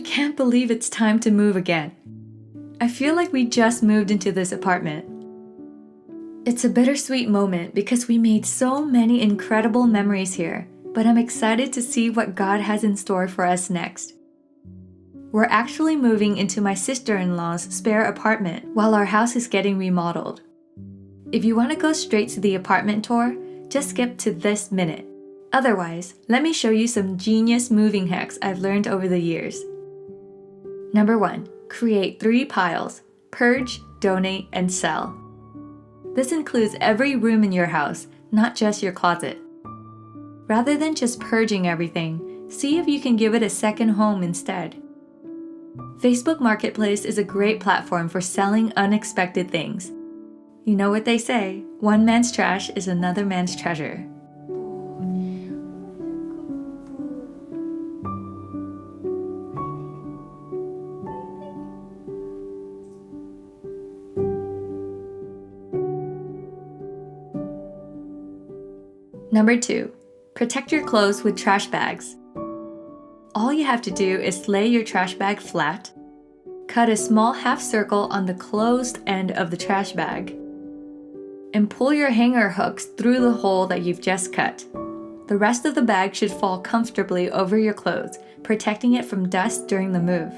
can't believe it's time to move again. I feel like we just moved into this apartment. It's a bittersweet moment because we made so many incredible memories here, but I'm excited to see what God has in store for us next. We're actually moving into my sister-in-law's spare apartment while our house is getting remodeled. If you want to go straight to the apartment tour, just skip to this minute. Otherwise, let me show you some genius moving hacks I've learned over the years. Number 1. Create 3 piles: purge, donate, and sell. This includes every room in your house, not just your closet. Rather than just purging everything, see if you can give it a second home instead. Facebook Marketplace is a great platform for selling unexpected things. You know what they say, one man's trash is another man's treasure. Number 2. Protect your clothes with trash bags. All you have to do is lay your trash bag flat, cut a small half circle on the closed end of the trash bag, and pull your hanger hooks through the hole that you've just cut. The rest of the bag should fall comfortably over your clothes, protecting it from dust during the move.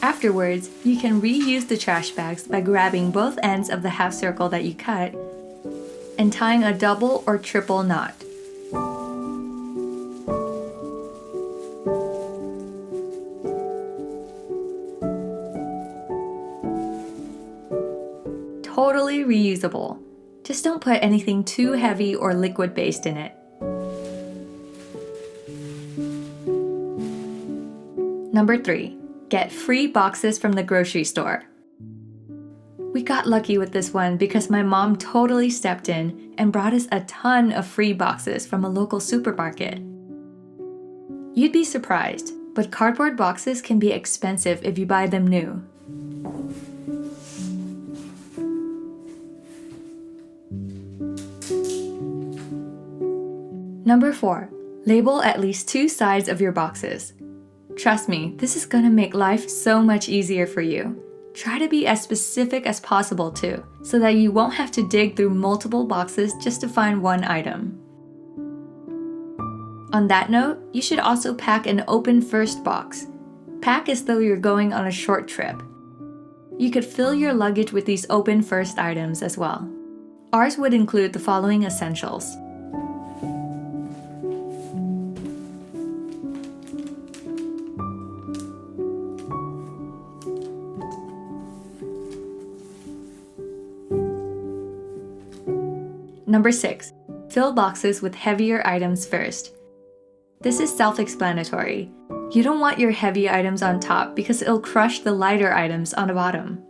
Afterwards, you can reuse the trash bags by grabbing both ends of the half circle that you cut and tying a double or triple knot. Totally reusable. Just don't put anything too heavy or liquid-based in it. Number 3. Get free boxes from the grocery store. We got lucky with this one because my mom totally stepped in and brought us a ton of free boxes from a local supermarket. You'd be surprised, but cardboard boxes can be expensive if you buy them new. Number 4. Label at least 2 sides of your boxes. Trust me, this is gonna make life so much easier for you. Try to be as specific as possible too, so that you won't have to dig through multiple boxes just to find one item. On that note, you should also pack an open first box. Pack as though you're going on a short trip. You could fill your luggage with these open first items as well. Ours would include the following essentials. Number 6. Fill boxes with heavier items first. This is self-explanatory. You don't want your heavy items on top because it'll crush the lighter items on the bottom.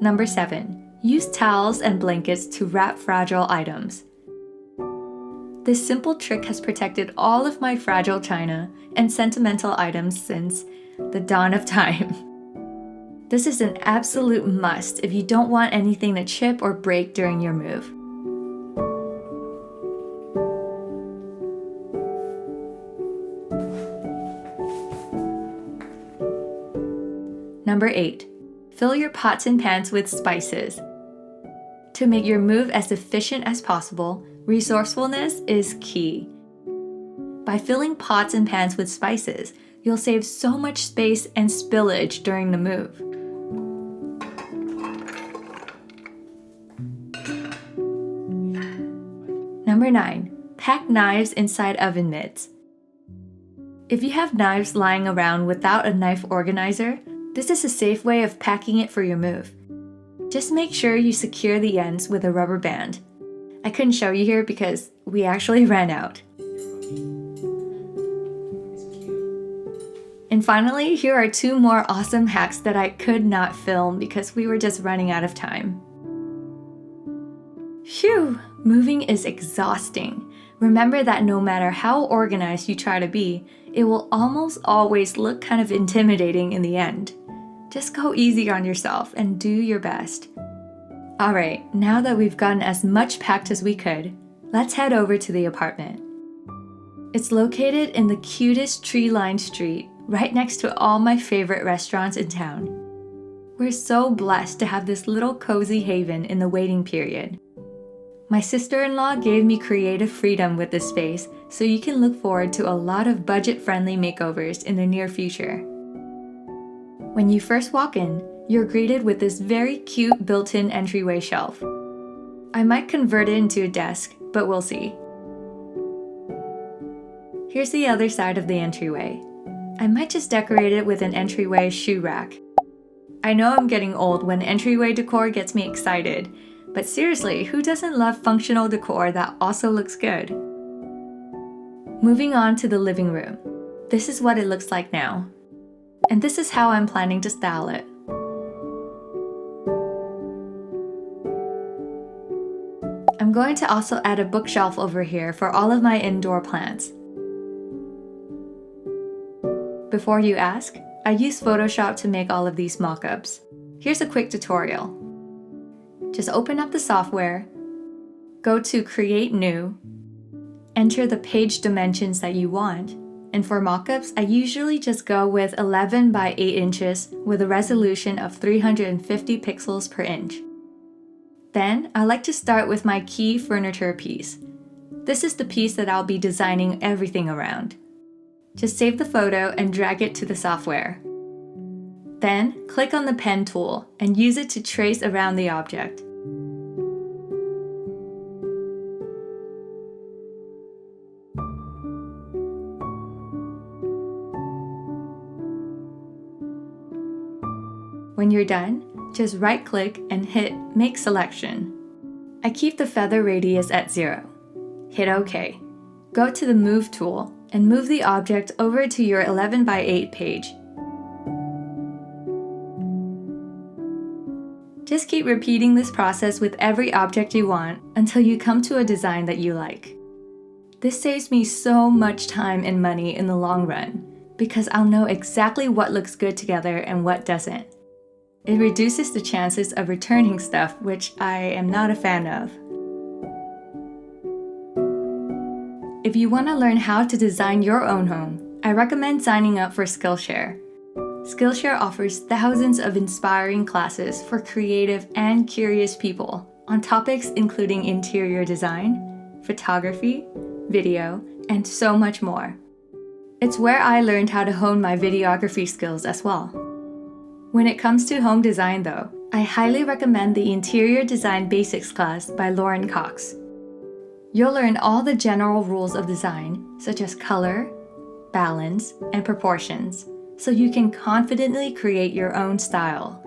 Number 7. Use towels and blankets to wrap fragile items. This simple trick has protected all of my fragile china and sentimental items since the dawn of time. This is an absolute must if you don't want anything to chip or break during your move. Number 8. Fill your pots and pans with spices. To make your move as efficient as possible, resourcefulness is key. By filling pots and pans with spices, you'll save so much space and spillage during the move. Number 9. Pack knives inside oven mitts. If you have knives lying around without a knife organizer, this is a safe way of packing it for your move. Just make sure you secure the ends with a rubber band. I couldn't show you here because we actually ran out. And finally, here are 2 more awesome hacks that I could not film because we were just running out of time. Phew! Moving is exhausting. Remember that no matter how organized you try to be, it will almost always look kind of intimidating in the end. Just go easy on yourself and do your best. Alright, now that we've gotten as much packed as we could, let's head over to the apartment. It's located in the cutest tree-lined street, right next to all my favorite restaurants in town. We're so blessed to have this little cozy haven in the waiting period. My sister-in-law gave me creative freedom with this space, so you can look forward to a lot of budget-friendly makeovers in the near future. When you first walk in, you're greeted with this very cute built-in entryway shelf. I might convert it into a desk, but we'll see. Here's the other side of the entryway. I might just decorate it with an entryway shoe rack. I know I'm getting old when entryway decor gets me excited, but seriously, who doesn't love functional decor that also looks good? Moving on to the living room. This is what it looks like now. And this is how I'm planning to style it. I'm going to also add a bookshelf over here for all of my indoor plants. Before you ask, I use Photoshop to make all of these mock-ups. Here's a quick tutorial. Just open up the software, go to Create New, enter the page dimensions that you want, and for mockups, I usually just go with 11 by 8 inches with a resolution of 350 pixels per inch. Then, I like to start with my key furniture piece. This is the piece that I'll be designing everything around. Just save the photo and drag it to the software. Then, click on the pen tool and use it to trace around the object. When you're done, just right-click and hit Make Selection. I keep the feather radius at 0. Hit OK. Go to the Move tool and move the object over to your 11 by 8 page. Just keep repeating this process with every object you want until you come to a design that you like. This saves me so much time and money in the long run because I'll know exactly what looks good together and what doesn't. It reduces the chances of returning stuff, which I am not a fan of. If you want to learn how to design your own home, I recommend signing up for Skillshare. Skillshare offers thousands of inspiring classes for creative and curious people on topics including interior design, photography, video, and so much more. It's where I learned how to hone my videography skills as well. When it comes to home design though, I highly recommend the Interior Design Basics class by Lauren Cox. You'll learn all the general rules of design, such as color, balance, and proportions, so you can confidently create your own style.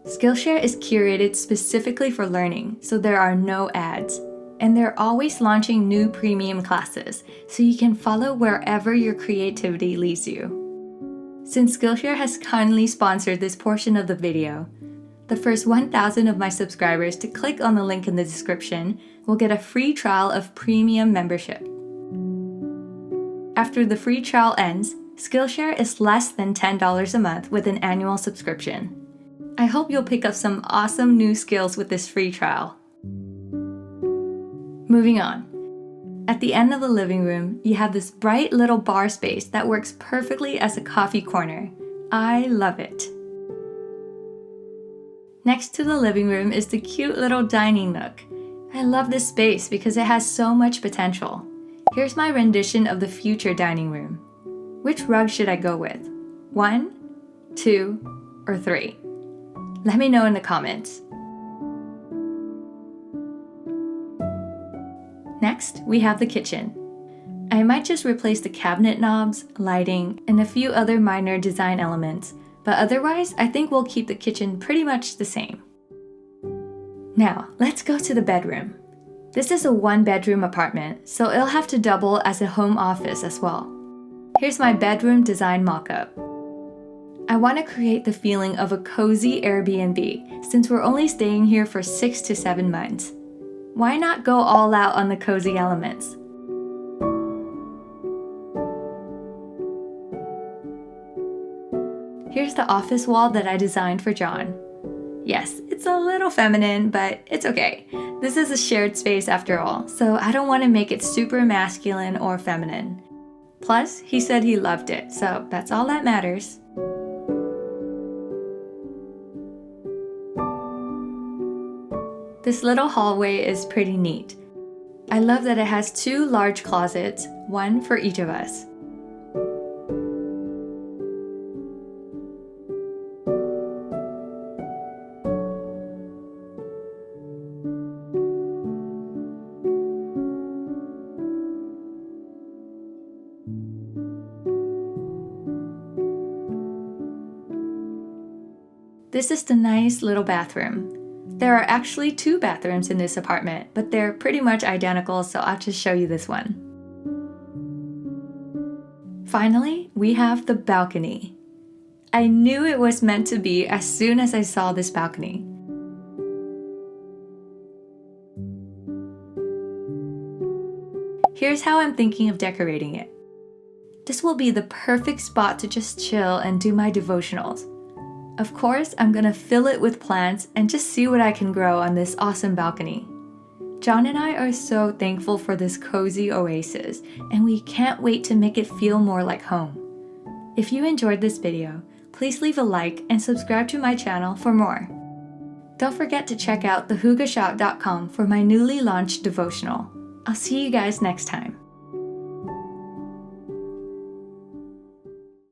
Skillshare is curated specifically for learning, so there are no ads. And they're always launching new premium classes, so you can follow wherever your creativity leads you. Since Skillshare has kindly sponsored this portion of the video, the first 1,000 of my subscribers to click on the link in the description will get a free trial of premium membership. After the free trial ends, Skillshare is less than $10 a month with an annual subscription. I hope you'll pick up some awesome new skills with this free trial. Moving on. At the end of the living room, you have this bright little bar space that works perfectly as a coffee corner. I love it. Next to the living room is the cute little dining nook. I love this space because it has so much potential. Here's my rendition of the future dining room. Which rug should I go with? 1, 2, or 3? Let me know in the comments. Next, we have the kitchen. I might just replace the cabinet knobs, lighting, and a few other minor design elements, but otherwise, I think we'll keep the kitchen pretty much the same. Now, let's go to the bedroom. This is a 1-bedroom apartment, so it'll have to double as a home office as well. Here's my bedroom design mock-up. I want to create the feeling of a cozy Airbnb since we're only staying here for 6 to 7 months. Why not go all out on the cozy elements? Here's the office wall that I designed for John. Yes, it's a little feminine, but it's okay. This is a shared space after all, so I don't want to make it super masculine or feminine. Plus, he said he loved it, so that's all that matters. This little hallway is pretty neat. I love that it has 2 large closets, one for each of us. This is the nice little bathroom. There are actually 2 bathrooms in this apartment, but they're pretty much identical, so I'll just show you this one. Finally, we have the balcony. I knew it was meant to be as soon as I saw this balcony. Here's how I'm thinking of decorating it. This will be the perfect spot to just chill and do my devotionals. Of course, I'm gonna fill it with plants and just see what I can grow on this awesome balcony. John and I are so thankful for this cozy oasis, and we can't wait to make it feel more like home. If you enjoyed this video, please leave a like and subscribe to my channel for more. Don't forget to check out thehugashop.com for my newly launched devotional. I'll see you guys next time.